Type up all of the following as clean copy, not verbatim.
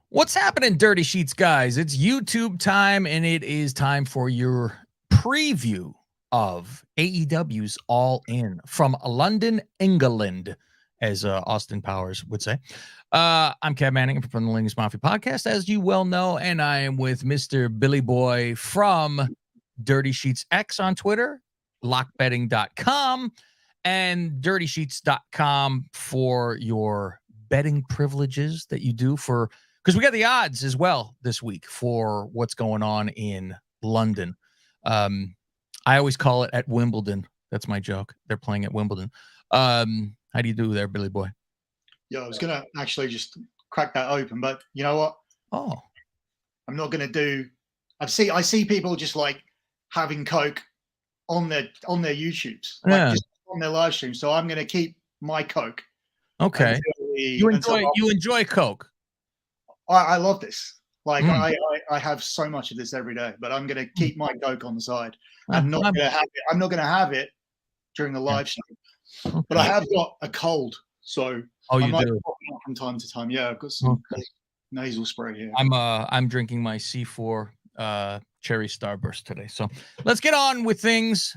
What's happening, Dirty Sheets guys? It's YouTube time, and it is time for your preview of AEW's All In from London, England, as Austin Powers would say. I'm Cav Manning from the Lingus Mafia podcast, as you well know, and I am with Mr. Billy Boy from Dirty Sheets X on Twitter, lockbetting.com, and dirtysheets.com for your betting privileges that you do for, because we got the odds as well this week for what's going on in London. I always call it at Wimbledon. That's my joke. They're playing at Wimbledon. How do you do there, Billy Boy? Yeah, I was going to actually just crack that open, but you know what? Oh, I'm not going to do. I see people just like having Coke on their YouTubes, like just on their live stream. So I'm going to keep my Coke. Okay. You enjoy Coke. I love this. Like I have so much of this every day, but I'm going to keep my Coke on the side. I'm not going to have it. I'm not going to have it during the live stream. Okay. But I have got a cold, so you do from time to time. Yeah, I've got some nasal spray here. I'm drinking my C4 cherry Starburst today. So let's get on with things.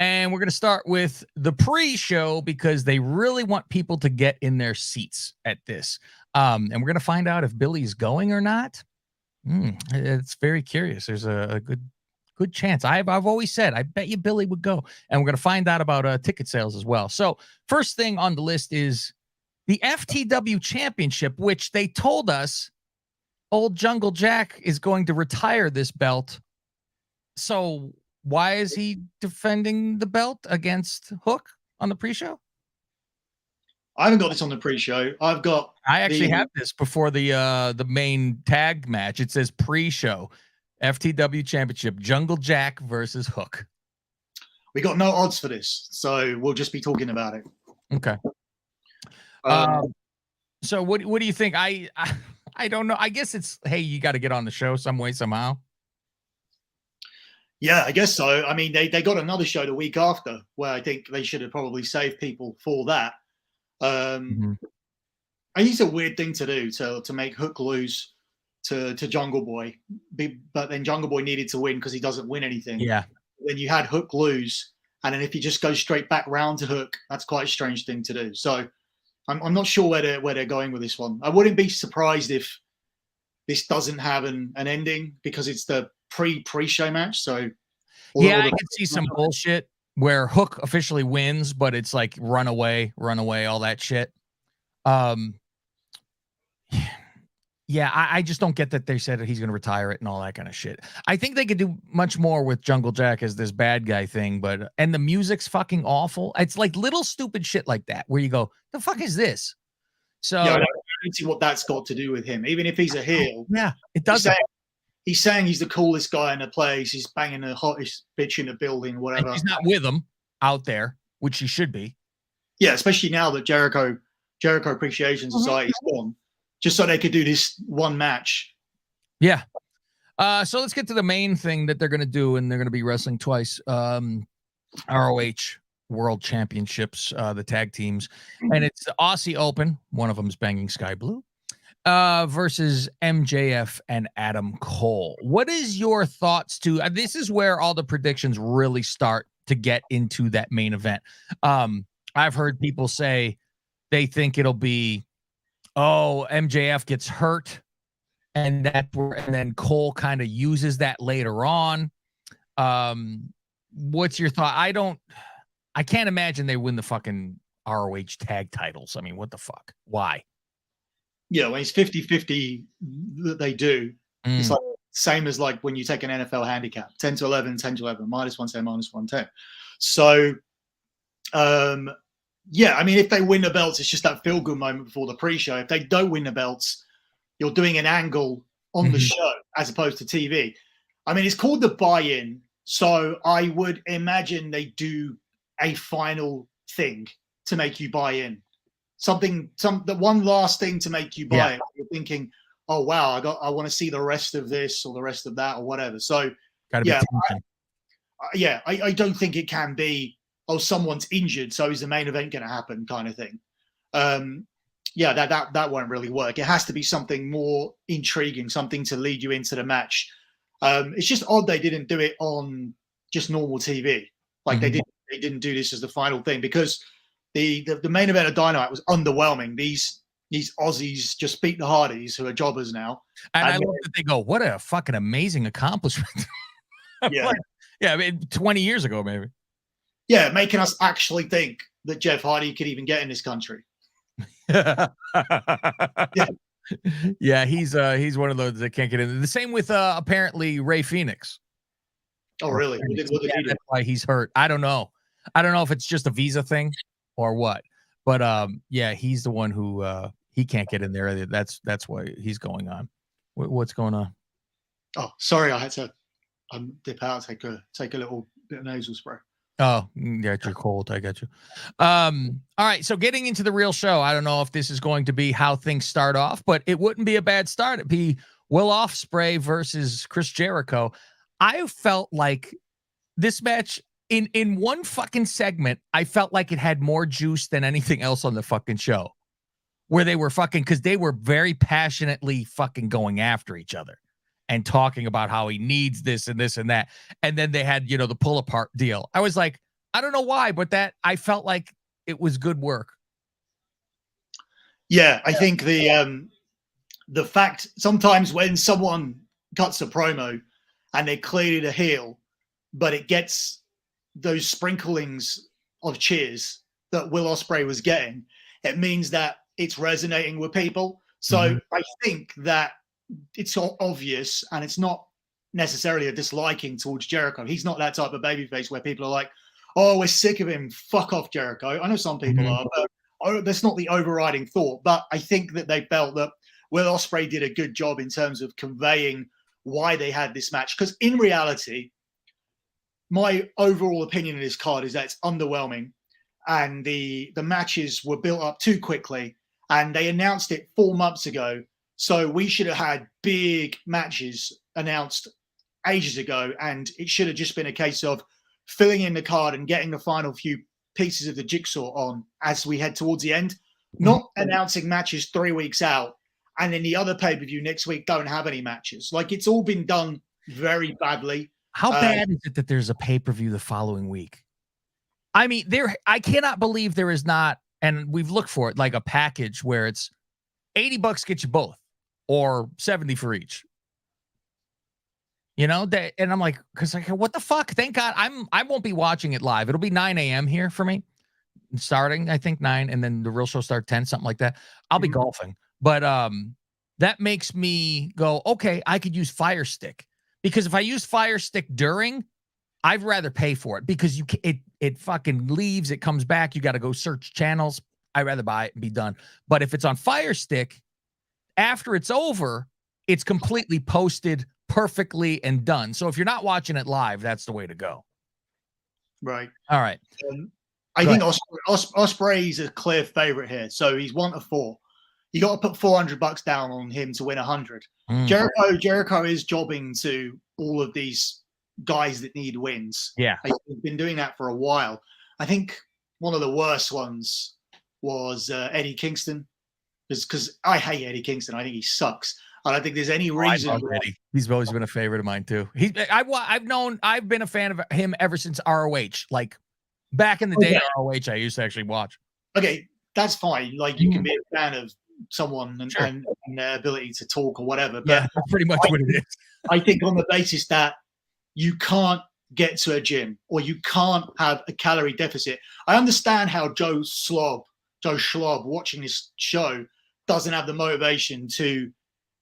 And we're going to start with the pre-show because they really want people to get in their seats at this. And we're going to find out if Billy's going or not. It's very curious. There's a good chance. I've always said, I bet you Billy would go. And we're going to find out about ticket sales as well. So first thing on the list is the FTW Championship, which they told us old Jungle Jack is going to retire this belt. So why is he defending the belt against Hook on the pre-show? I haven't got this on the pre-show. I actually have this before the main tag match. It says pre-show FTW Championship, Jungle Jack versus Hook. We got no odds for this, so we'll just be talking about it. Okay. So what do you think? I don't know. I guess it's, hey, you got to get on the show some way, somehow. Yeah, I guess so. I mean, they got another show the week after where I think they should have probably saved people for that. I think it's a weird thing to do to make Hook lose to Jungle Boy, but then Jungle Boy needed to win because he doesn't win anything. Yeah. Then you had Hook lose, and then if you just go straight back round to Hook, that's quite a strange thing to do. So I'm not sure where they're going with this one. I wouldn't be surprised if this doesn't have an ending because it's the pre-show match. So yeah, I could see some bullshit where Hook officially wins, but it's like run away, all that shit. Yeah, I just don't get that they said that he's going to retire it and all that kind of shit. I think they could do much more with Jungle Jack as this bad guy thing, and the music's fucking awful. It's like little stupid shit like that where you go, the fuck is this? So yeah, I don't see what that's got to do with him. Even if he's a heel, yeah, it doesn't. He's saying he's the coolest guy in the place. He's banging the hottest bitch in the building, whatever. And he's not with him out there, which he should be. Yeah, especially now that Jericho Appreciation Society's gone, just so they could do this one match. Yeah. So let's get to the main thing that they're going to do, and they're going to be wrestling twice. ROH World Championships, the tag teams, and it's the Aussie Open. One of them is banging Sky Blue. Versus MJF and Adam Cole. What is your thoughts to this is where all the predictions really start to get into that main event. I've heard people say they think it'll be, MJF gets hurt and then Cole kind of uses that later on. What's your thought? I can't imagine they win the fucking ROH tag titles. I mean, what the fuck? Why? Yeah, when it's 50-50 that they do, it's like same as like when you take an NFL handicap, 10-11, 10-11, -110, -110. So, yeah, I mean, if they win the belts, it's just that feel-good moment before the pre-show. If they don't win the belts, you're doing an angle on the show as opposed to TV. I mean, it's called the buy-in, so I would imagine they do a final thing to make you buy in. The one last thing to make you buy it. You're thinking, oh wow, I want to see the rest of this or the rest of that or whatever. So I don't think it can be, oh, someone's injured, so is the main event going to happen kind of thing. yeah, that won't really work. It has to be something more intriguing, something to lead you into the match. It's just odd they didn't do it on just normal TV. Like they didn't do this as the final thing, because the main event of Dynamite was underwhelming. These Aussies just beat the Hardys, who are jobbers now. And I love that they go, what a fucking amazing accomplishment. Yeah. Like, yeah, I mean, 20 years ago, maybe. Yeah, making us actually think that Jeff Hardy could even get in this country. Yeah. Yeah, he's one of those that can't get in. The same with apparently Ray Phoenix. Oh, really? What did he do? That's why he's hurt. I don't know if it's just a visa thing or what. But yeah, he's the one who he can't get in there. That's why he's going on. What's going on? Oh, sorry, I had to dip out, take a little bit of nasal spray. Oh, yeah, you're cold. I got you. All right. So getting into the real show, I don't know if this is going to be how things start off, but it wouldn't be a bad start. It'd be Will Ospreay versus Chris Jericho. I felt like this match in one fucking segment, I felt like it had more juice than anything else on the fucking show, where they were fucking, because they were very passionately fucking going after each other and talking about how he needs this and this and that. And then they had, the pull apart deal. I was like, I don't know why, but I felt like it was good work. Yeah, I think the fact sometimes when someone cuts a promo and they're clearly the heel, but it gets those sprinklings of cheers that Will Ospreay was getting, it means that it's resonating with people. So I think that it's obvious, and it's not necessarily a disliking towards Jericho. He's not that type of babyface where people are like, oh, we're sick of him. Fuck off, Jericho. I know some people are, but that's not the overriding thought. But I think that they felt that Will Ospreay did a good job in terms of conveying why they had this match. Because in reality, my overall opinion of this card is that it's underwhelming, and the matches were built up too quickly, and they announced it 4 months ago. So we should have had big matches announced ages ago, and it should have just been a case of filling in the card and getting the final few pieces of the jigsaw on as we head towards the end, not announcing matches 3 weeks out, and then the other pay-per-view next week don't have any matches. Like, it's all been done very badly. How bad is it that there's a pay-per-view the following week? I mean, I cannot believe there is not, and we've looked for it, like a package where it's $80 get you both, or 70 for each. And I'm like, because what the fuck? Thank God I won't be watching it live. It'll be 9 a.m. here for me, starting I think 9, and then the real show start 10, something like that. I'll be golfing, but that makes me go, okay, I could use Fire Stick, because if I use Fire Stick during, I'd rather pay for it, because it fucking leaves, it comes back, you got to go search channels. I'd rather buy it and be done. But if it's on Fire Stick, after it's over, it's completely posted perfectly and done. So if you're not watching it live, that's the way to go. Right. All right. I think Ospreay is a clear favorite here. So he's 1 to 4. You got to put $400 down on him to win 100. Jericho is jobbing to all of these guys that need wins. Yeah. He's been doing that for a while. I think one of the worst ones was Eddie Kingston, because I hate Eddie Kingston. I think he sucks. I don't think there's any reason. Eddie. He's always been a favorite of mine too. I've been a fan of him ever since ROH. Like back in the day, ROH I used to actually watch. Okay, that's fine. Like you can be a fan of someone and their ability to talk or whatever. But yeah, that's pretty much what it is. I think on the basis that you can't get to a gym or you can't have a calorie deficit. I understand how Joe Schlob watching this show doesn't have the motivation to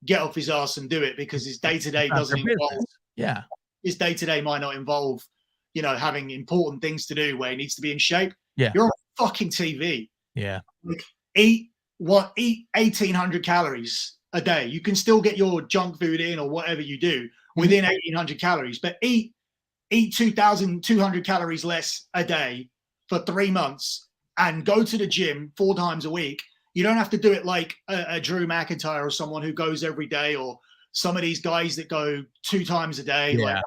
get off his ass and do it, because his day-to-day doesn't involve. Yeah. His day-to-day might not involve, having important things to do where he needs to be in shape. Yeah. You're on fucking TV. Yeah. Like, eat 1,800 calories a day. You can still get your junk food in or whatever you do within 1,800 calories, but eat 2,200 calories less a day for 3 months and go to the gym 4 times a week. You don't have to do it like a Drew McIntyre or someone who goes every day, or some of these guys that go 2 times a day, like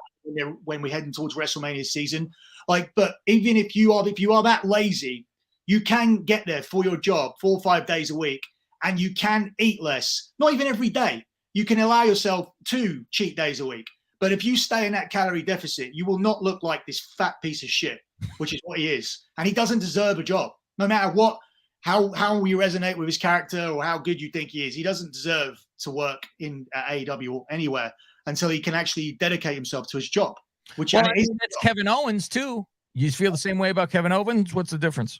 when we're heading towards WrestleMania season. Like, but even if you are that lazy, you can get there for your job 4 or 5 days a week and you can eat less, not even every day. You can allow yourself 2 cheat days a week. But if you stay in that calorie deficit, you will not look like this fat piece of shit, which is what he is. And he doesn't deserve a job, no matter what, how you resonate with his character or how good you think he is. He doesn't deserve to work in AEW or anywhere until he can actually dedicate himself to his job. Which that's Kevin Owens too. You feel the same way about Kevin Owens? What's the difference?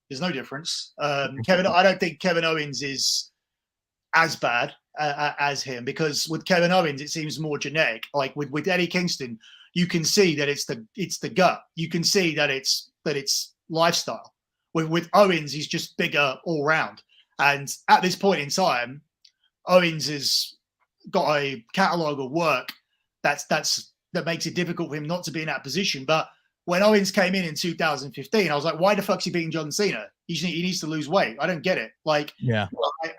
There's no difference. I don't think Kevin Owens is as bad as him, because with Kevin Owens it seems more generic. Like with Eddie Kingston, you can see that it's the gut. You can see that it's lifestyle. With Owens, he's just bigger all round. And at this point in time, Owens has got a catalogue of work that makes it difficult for him not to be in that position. But when Owens came in 2015, I was like, why the fuck's he beating John Cena? He needs to lose weight. I don't get it. Like, yeah.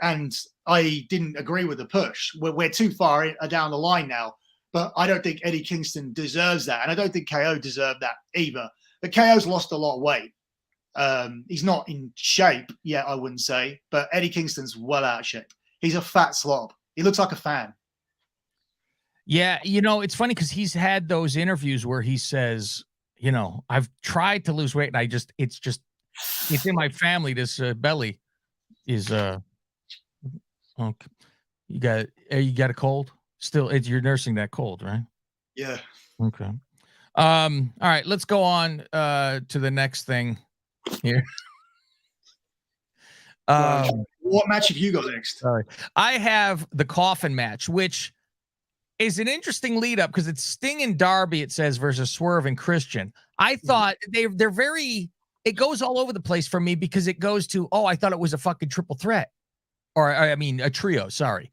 And I didn't agree with the push. We're too far down the line now. But I don't think Eddie Kingston deserves that. And I don't think KO deserved that either. But KO's lost a lot of weight. He's not in shape yet, I wouldn't say. But Eddie Kingston's well out of shape. He's a fat slob. He looks like a fan. Yeah, it's funny because he's had those interviews where he says, I've tried to lose weight and it's in my family. This belly is okay. You got a cold? Still, you're nursing that cold, right? Yeah. Okay. All right, let's go on to the next thing here. What match have you got next? Sorry. I have the Coffin Match, which is an interesting lead up because it's Sting and Darby, it says, versus Swerve and Christian. I thought they're very, it goes all over the place for me because it goes to, I thought it was a fucking triple threat, or I mean a trio, sorry.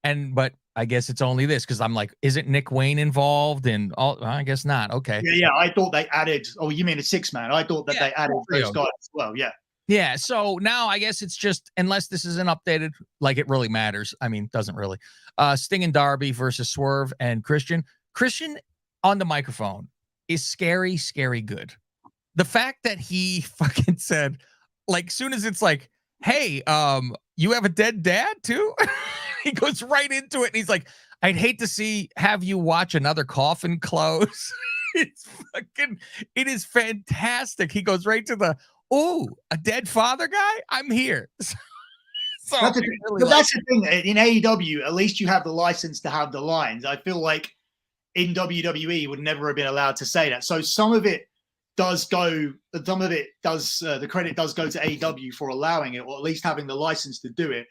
But I guess it's only this because I'm like, isn't Nick Wayne involved? And I guess not. Okay. Yeah. I thought they added, you mean a 6-man? I thought that they added those guys as well. Yeah. Yeah, so now I guess it's just, unless this isn't updated, like it really matters. I mean, doesn't really. Sting and Darby versus Swerve and Christian. Christian on the microphone is scary, scary good. The fact that he fucking said, like, soon as it's like, hey, you have a dead dad too? He goes right into it and he's like, I'd hate to have you watch another coffin close. It is fantastic. He goes right to the, a dead father guy? I'm here. So that's the thing. In AEW, at least you have the license to have the lines. I feel like in WWE would never have been allowed to say that. So some of it does go, the credit does go to AEW for allowing it, or at least having the license to do it.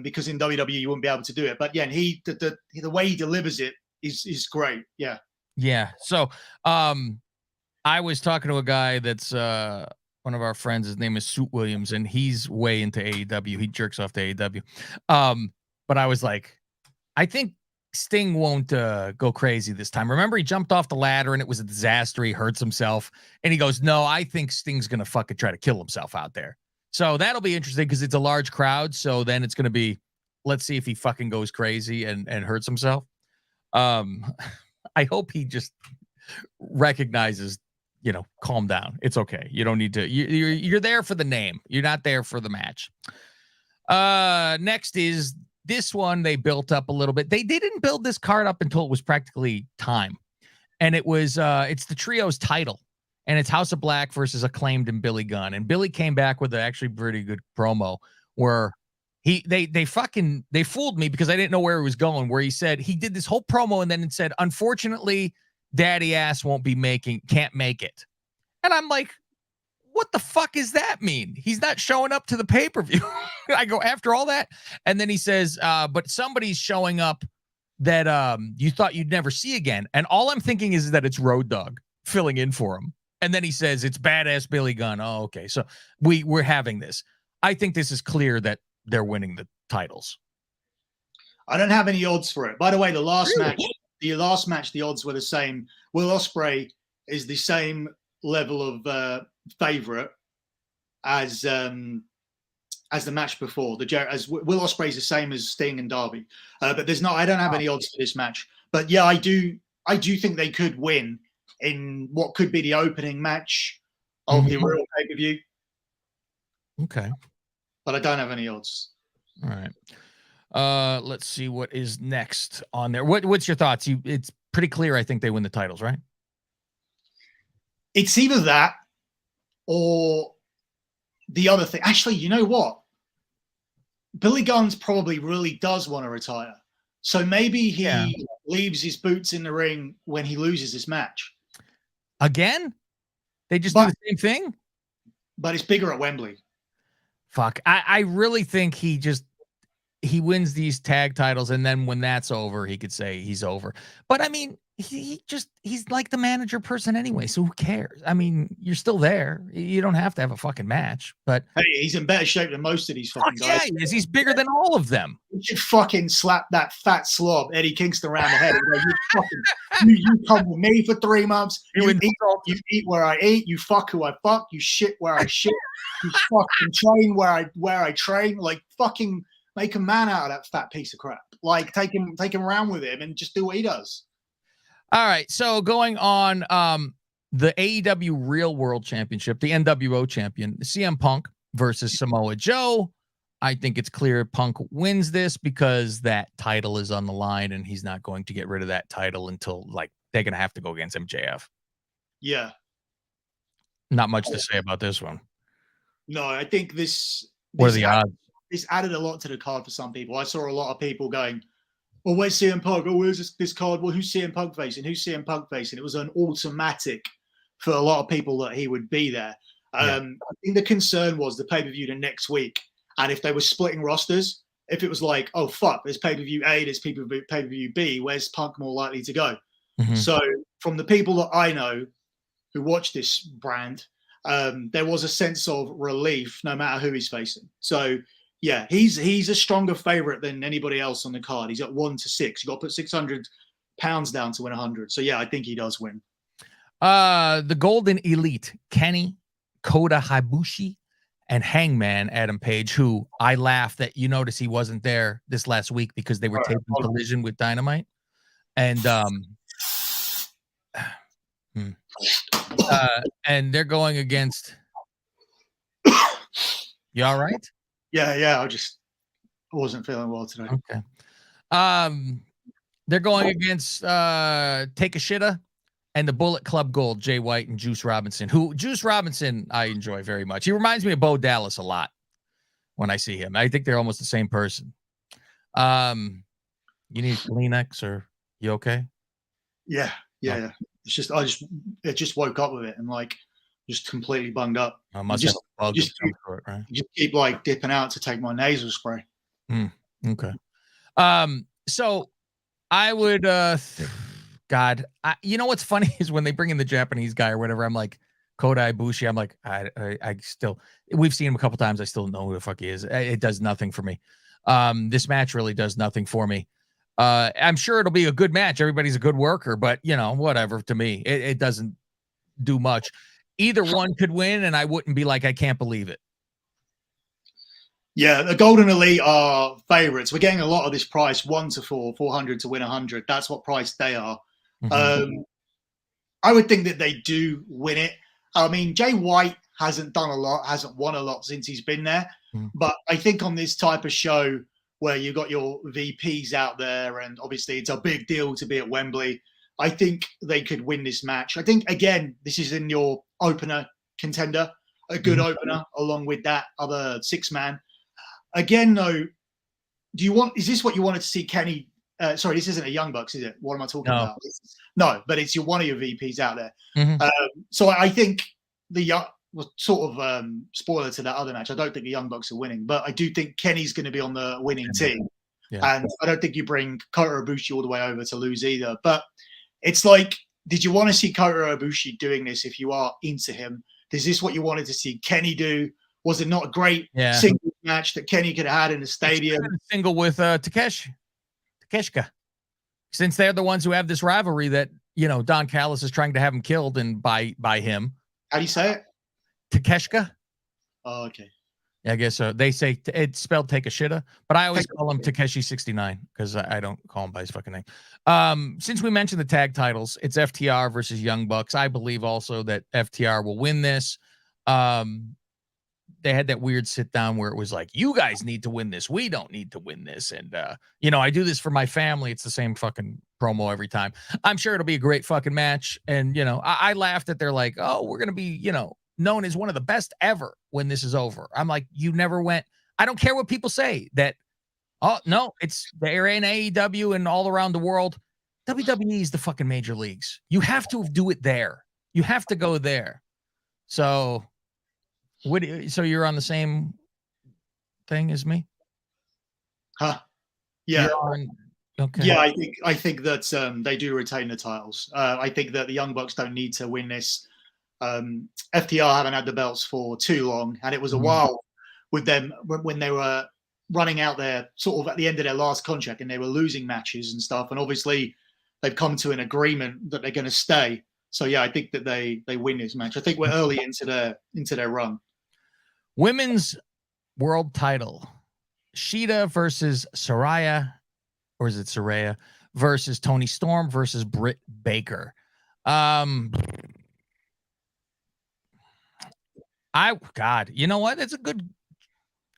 Because in WWE you wouldn't be able to do it. But yeah, the way he delivers it is great. Yeah. Yeah. So I was talking to a guy that's one of our friends. His name is Suit Williams, and he's way into AEW. He jerks off to AEW. But I was like, I think Sting won't go crazy this time. Remember, he jumped off the ladder and it was a disaster. He hurts himself. And he goes, no, I think Sting's going to fucking try to kill himself out there. So that'll be interesting because it's a large crowd. So then it's going to be, let's see if he fucking goes crazy and hurts himself. I hope he just recognizes, calm down. It's okay. You don't need to. You're there for the name. You're not there for the match. Next is this one. They built up a little bit. They didn't build this card up until it was practically time, and it was it's the trio's title, and it's House of Black versus Acclaimed and Billy Gunn. And Billy came back with an actually pretty good promo where they fooled me because I didn't know where he was going. Where he said he did this whole promo and then it said, unfortunately, Daddy Ass can't make it. And I'm like, what the fuck does that mean? He's not showing up to the pay-per-view. I go, after all that? And then he says, but somebody's showing up that you thought you'd never see again. And all I'm thinking is that it's Road Dogg filling in for him. And then he says, it's Badass Billy Gunn. Oh, okay. So we're having this. I think this is clear that they're winning the titles. I don't have any odds for it. By the way, the last match, the odds were the same. Will Ospreay is the same level of favorite as the match before. As Will Ospreay is the same as Sting and Darby, but I don't have any odds for this match. But yeah, I do think they could win in what could be the opening match of the real pay-per-view. Okay, but I don't have any odds. All right. Let's see what is next on there. What's your thoughts? It's pretty clear. I think they win the titles, right? It's either that or the other thing. Actually, you know what? Billy Gunn's probably really does want to retire. So maybe he leaves his boots in the ring when he loses this match. Again? They just do the same thing? But it's bigger at Wembley. Fuck. I really think he wins these tag titles, and then when that's over, he could say he's over. But I mean, he's like the manager person anyway, so who cares? I mean, you're still there. You don't have to have a fucking match. But hey, he's in better shape than most of these fucking guys. Yeah, he's bigger than all of them. You should fucking slap that fat slob Eddie Kingston around the head and go, you come with me for 3 months. You eat where I eat. You fuck who I fuck. You shit where I shit. You fucking train where I train. Like fucking make a man out of that fat piece of crap. Like take him around with him and just do what he does. All right, so going on the AEW Real World Championship, the NWO champion, CM Punk versus Samoa Joe. I think it's clear Punk wins this because that title is on the line, and he's not going to get rid of that title until like they're going to have to go against MJF. Yeah. Not much to say about this one. No, I think this. What are the odds? This added a lot to the card for some people. I saw a lot of people going, well, where's CM Punk? Oh, where's this card? Well, who's CM Punk facing? Who's CM Punk facing? It was an automatic for a lot of people that he would be there. I think the concern was the pay-per-view the next week. And if they were splitting rosters, if it was like, oh, fuck, there's pay-per-view A, there's pay-per-view B, where's Punk more likely to go? Mm-hmm. So from the people that I know who watch this brand, there was a sense of relief no matter who he's facing. So, yeah, he's a stronger favorite than anybody else on the card. He's at 1-6. You got to put 600 pounds down to win 100. So yeah, I think he does win. The Golden Elite, Kenny, Kota Ibushi, and Hangman Adam Page, who I laughed that you notice he wasn't there this last week because they were taping Collision with Dynamite, and and they're going against. You all right? Yeah. I wasn't feeling well today. Okay. They're going against Take a Shitta and the Bullet Club Gold, Jay White and Juice Robinson. Juice Robinson I enjoy very much. He reminds me of Bo Dallas a lot when I see him. I think they're almost the same person. You need Kleenex, or you okay? Yeah. It's just I just woke up with it and like just completely bunged up. I must have a bug for it, right? You just keep like dipping out to take my nasal spray. Okay. So I would God, you know what's funny is when they bring in the Japanese guy or whatever, I'm like, Kota Ibushi, I'm like, I still, we've seen him a couple times, I still don't know who the fuck he is. It does nothing for me. This match really does nothing for me. I'm sure it'll be a good match. Everybody's a good worker, but you know, whatever, to me, it doesn't do much. Either one could win, and I wouldn't be like, I can't believe it. Yeah, the Golden Elite are favorites. We're getting a lot of this price, 1-4, 400 to win 100. That's what price they are. Mm-hmm. I would think that they do win it. I mean, Jay White hasn't done a lot, hasn't won a lot since he's been there. Mm-hmm. But I think on this type of show where you've got your VPs out there, and obviously it's a big deal to be at Wembley, I think they could win this match. I think, again, this is in your opener contender, a good opener along with that other 6-man. Again, though, is this what you wanted to see Kenny? Sorry, this isn't a Young Bucks, is it? What am I talking about? No, but it's one of your VPs out there. Mm-hmm. So I think sort of spoiler to that other match. I don't think the Young Bucks are winning, but I do think Kenny's going to be on the winning team. Yeah. And I don't think you bring Kota Ibushi all the way over to lose either. But it's like, did you want to see Kota Ibushi doing this if you are into him? Is this what you wanted to see Kenny do? Was it not a great single match that Kenny could have had in the stadium? Single with Takeshka. Since they're the ones who have this rivalry that, you know, Don Callis is trying to have him killed and by him. How do you say it? Takeshka. Oh, okay. Yeah, I guess so. They say it's spelled Take a Shitta, but I always call him Takeshi 69 because I don't call him by his fucking name. Since we mentioned the tag titles, it's FTR versus Young Bucks. I believe also that FTR will win this. they had that weird sit down where it was like, you guys need to win this. We don't need to win this. And, I do this for my family. It's the same fucking promo every time. I'm sure it'll be a great fucking match. And, I laughed that they're like, oh, we're going to be, known as one of the best ever when this is over. I'm like, you never went. I don't care what people say that. Oh, no, they're in AEW and all around the world. WWE is the fucking major leagues. You have to do it there. You have to go there. So, so you're on the same thing as me? Huh? Yeah. Okay. Yeah, I think that they do retain the titles. I think that the Young Bucks don't need to win this. FTR haven't had the belts for too long, and it was a while with them when they were running out there sort of at the end of their last contract, and they were losing matches and stuff. And obviously, they've come to an agreement that they're going to stay. So yeah, I think that they win this match. I think we're early into their run. Women's world title: Shida versus Soraya, or is it Soraya versus Toni Storm versus Britt Baker. You know what? That's a good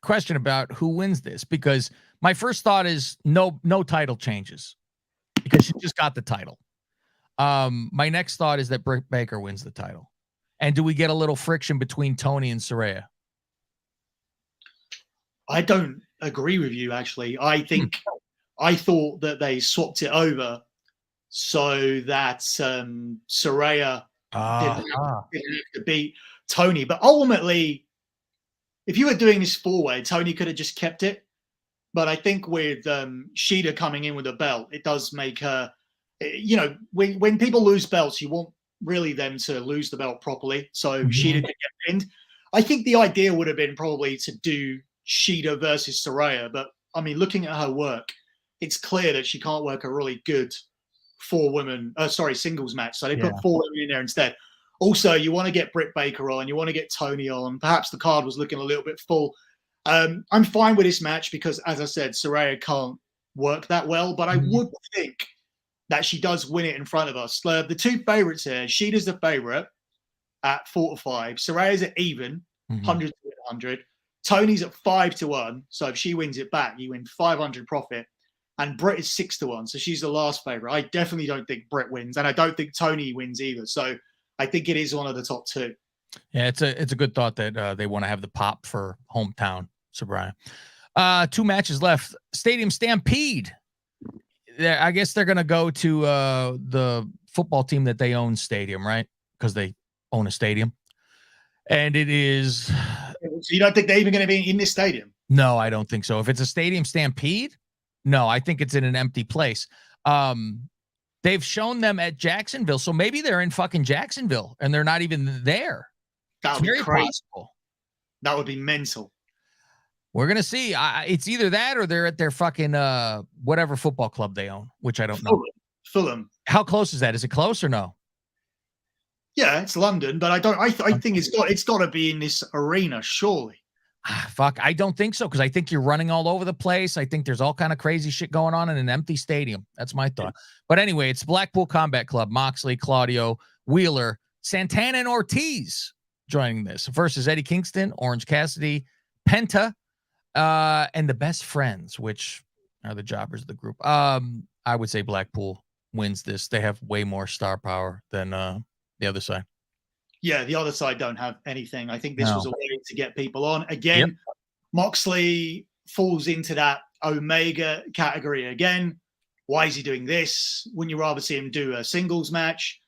question about who wins this, because my first thought is no title changes because she just got the title. My next thought is that Britt Baker wins the title. And do we get a little friction between Toni and Soraya? I don't agree with you, actually. I thought that they swapped it over so that Soraya didn't have to beat Toni. But ultimately, if you were doing this four-way, Toni could have just kept it. But I think with Shida coming in with a belt, it does make her, when people lose belts, you want really them to lose the belt properly. So Shida could get pinned. I think the idea would have been probably to do Shida versus Soraya. But, I mean, looking at her work, it's clear that she can't work a really good singles match. So they put 4 women in there instead. Also, you want to get Britt Baker on, you want to get Toni on. Perhaps the card was looking a little bit full. I'm fine with this match because, as I said, Soraya can't work that well. But I would think that she does win it in front of us. The two favorites here, Shida's the favorite at 4-5. Soraya's at even, 100 to 100. Toni's at 5-1. So if she wins it back, you win 500 profit. And Britt is 6-1. So she's the last favorite. I definitely don't think Britt wins. And I don't think Toni wins either. So I think it is one of the top two. Yeah, it's a good thought that they want to have the pop for hometown Soraya. 2 matches left. Stadium Stampede. I guess they're going to go to the football team that they own stadium, right? Because they own a stadium. And it is... So you don't think they're even going to be in this stadium? No, I don't think so. If it's a Stadium Stampede, no, I think it's in an empty place. They've shown them at Jacksonville, so maybe they're in fucking Jacksonville and they're not even there. That would be crazy. Possible. That would be mental. We're gonna see. It's either that or they're at their fucking whatever football club they own, which I don't know. Fulham. How close is that? Is it close or no? Yeah, it's London, but I think it's got to be in this arena, surely. Fuck, I don't think so, because I think you're running all over the place. I think there's all kind of crazy shit going on in an empty stadium. That's my thought. But anyway, it's Blackpool Combat Club, Moxley, Claudio, Wheeler, Santana, and Ortiz joining this versus Eddie Kingston, Orange Cassidy, Penta, and the Best Friends, which are the jobbers of the group. I would say Blackpool wins this. They have way more star power than the other side. Yeah, the other side don't have anything. I think this was a way to get people on. Again, Moxley falls into that Omega category again. Why is he doing this? Wouldn't you rather see him do a singles match?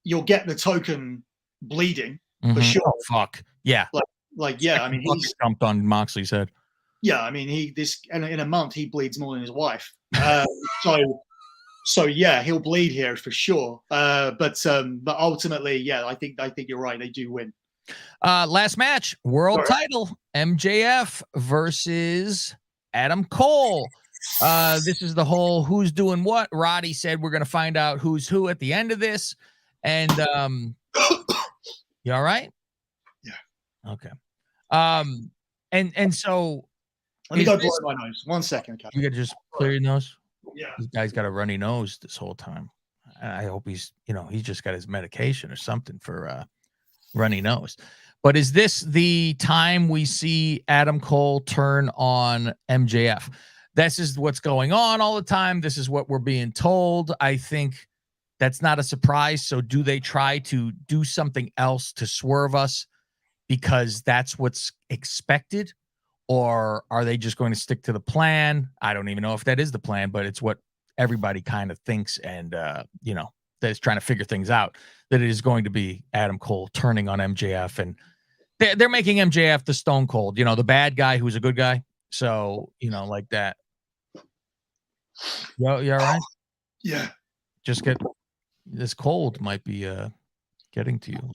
You'll get the token bleeding for sure. Oh, fuck. Yeah. I mean, he's jumped on Moxley's head. Yeah, I mean, in a month he bleeds more than his wife. So yeah, he'll bleed here for sure. But ultimately, yeah, I think you're right. They do win. Last match, world title, MJF versus Adam Cole. This is the whole who's doing what. Roddy said we're gonna find out who's who at the end of this. And you all right? Yeah. Okay. And so let me go blow my nose. 1 second. Okay. You gotta just clear your nose. Yeah. This guy's got a runny nose this whole time. I hope he's just got his medication or something for runny nose. But is this the time we see Adam Cole turn on MJF? This is what's going on all the time. This is what we're being told. I think that's not a surprise. So do they try to do something else to swerve us because that's what's expected? Or are they just going to stick to the plan? I don't even know if that is the plan, but it's what everybody kind of thinks. And, that is trying to figure things out, that it is going to be Adam Cole turning on MJF. And they're making MJF the Stone Cold, the bad guy who's a good guy. So, like that. You all right? Yeah. Just get this cold might be getting to you.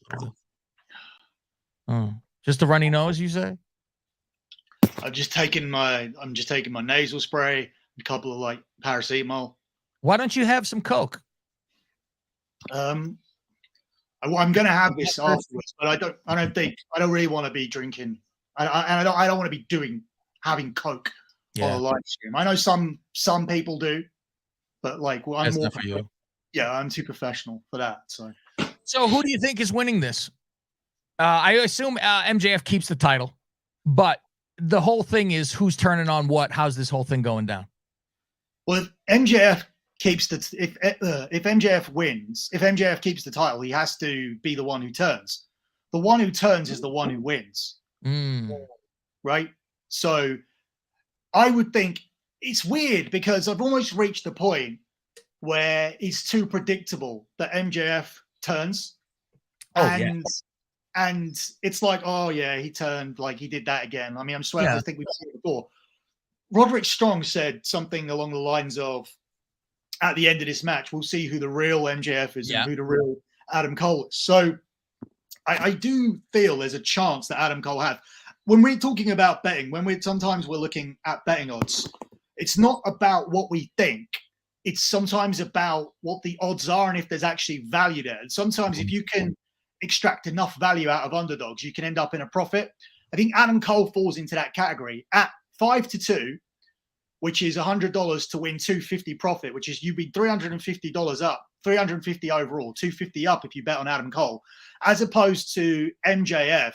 Oh, just a runny nose, you say? I'm just taking my nasal spray, a couple of paracetamol. Why don't you have some Coke? I'm going to have this afterwards, but I don't really want to be drinking. I don't want to be having Coke on a live stream. I know some people do, but I'm more for you. Yeah, I'm too professional for that. So who do you think is winning this? I assume MJF keeps the title, but the whole thing is who's turning on what? How's this whole thing going down? Well, if MJF if MJF wins, if MJF keeps the title, he has to be the one who turns. The one who turns is the one who wins. Right? So I would think it's weird because I've almost reached the point where it's too predictable that MJF turns. And it's like, oh yeah, he turned, he did that again. I mean, I'm swearing, I think we've seen it before. Roderick Strong said something along the lines of, at the end of this match, we'll see who the real MJF is and who the real Adam Cole is. So I do feel there's a chance that Adam Cole has. When we're talking about betting, sometimes we're looking at betting odds, it's not about what we think. It's sometimes about what the odds are and if there's actually value there. And sometimes if you can extract enough value out of underdogs, you can end up in a profit. I think Adam Cole falls into that category at 5-2, which is $100 to win $250 profit, which is you'd be $350 up, $350 overall, $250 up if you bet on Adam Cole, as opposed to MJF,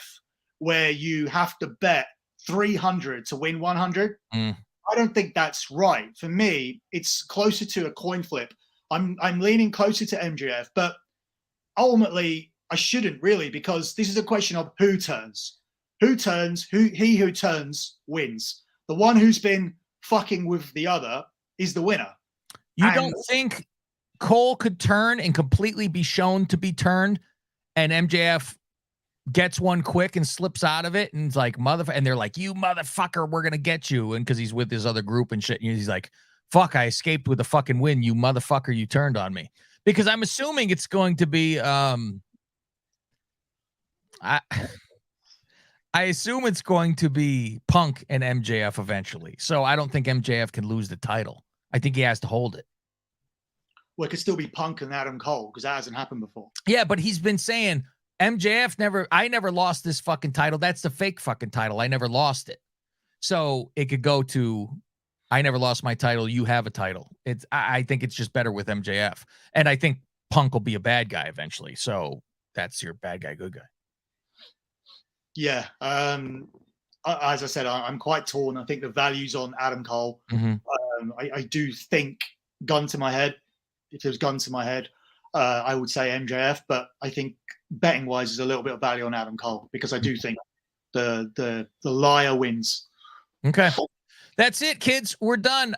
where you have to bet $300 to win $100. I don't think that's right. For me, it's closer to a coin flip. I'm leaning closer to MJF, but ultimately I shouldn't really, because this is a question of who turns. Who turns? He who turns wins. The one who's been fucking with the other is the winner. You don't think Cole could turn and completely be shown to be turned, and MJF gets one quick and slips out of it, and it's like and they're like, you motherfucker, we're gonna get you, and because he's with his other group and shit, and he's like, fuck, I escaped with a fucking win, you motherfucker, you turned on me. Because I'm assuming it's going to be I assume it's going to be Punk and MJF eventually. So I don't think MJF can lose the title. I think he has to hold it. Well, it could still be Punk and Adam Cole because that hasn't happened before. Yeah, but he's been saying I never lost this fucking title. That's the fake fucking title. I never lost it. So it could go to, I never lost my title. You have a title. I think it's just better with MJF. And I think Punk will be a bad guy eventually. So that's your bad guy, good guy. Yeah. As I said, I'm quite torn. I think the value's on Adam Cole. I do think, gun to my head, if it was gun to my head, I would say MJF. But I think betting wise, there's a little bit of value on Adam Cole because I do think the liar wins. Okay, that's it, kids. We're done.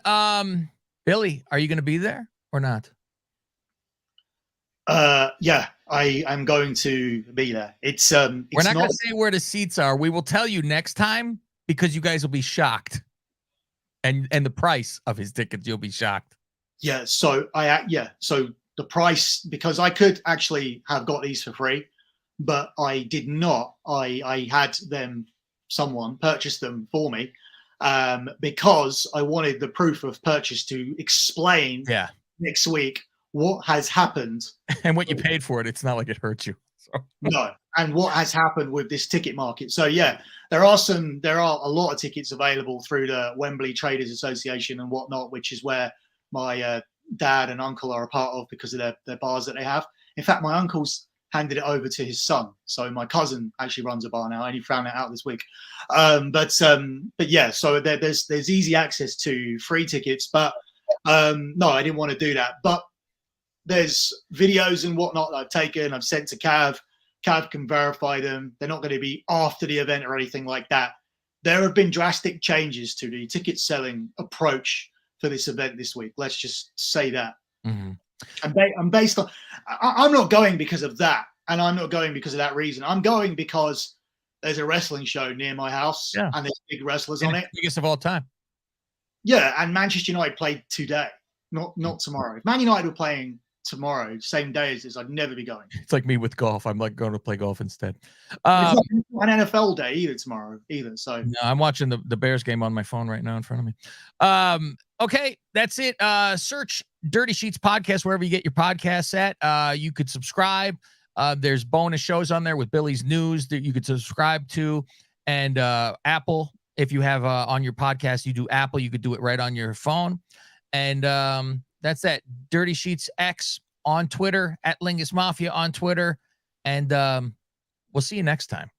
Billy, are you going to be there or not? Yeah, I'm going to be there. We're not going to say where the seats are. We will tell you next time because you guys will be shocked. And the price of his tickets, you'll be shocked. Yeah. So so the price, because I could actually have got these for free, but I did not. I had someone purchase them for me, because I wanted the proof of purchase to explain next week what has happened and what you paid for it. It's not like it hurt you. So. No. And what has happened with this ticket market. So yeah, there are a lot of tickets available through the Wembley Traders Association and whatnot, which is where my dad and uncle are a part of because of their bars that they have. In fact, my uncle's handed it over to his son. So my cousin actually runs a bar now. I only found that out this week. But yeah, so there's easy access to free tickets. But no, I didn't want to do that. But there's videos and whatnot that I've taken. I've sent to Cav. Cav can verify them. They're not going to be after the event or anything like that. There have been drastic changes to the ticket selling approach for this event this week. Let's just say that. Mm-hmm. I'm based on. I'm not going because of that, and I'm not going because of that reason. I'm going because there's a wrestling show near my house, and there's big wrestlers on it. Biggest of all time. Yeah, and Manchester United played today, not tomorrow. If Man United were playing tomorrow, same day as this, I'd never be going. It's like me with golf. I'm like going to play golf instead. It's not an NFL day either tomorrow either. So no, I'm watching the Bears game on my phone right now in front of me. Okay, that's it. Search Dirty Sheets Podcast wherever you get your podcasts at. You could subscribe. There's bonus shows on there with Billy's news that you could subscribe to, and Apple. If you have on your podcast, you do Apple, you could do it right on your phone. And that's that. Dirty Sheets X on Twitter, at Lingus Mafia on Twitter. And we'll see you next time.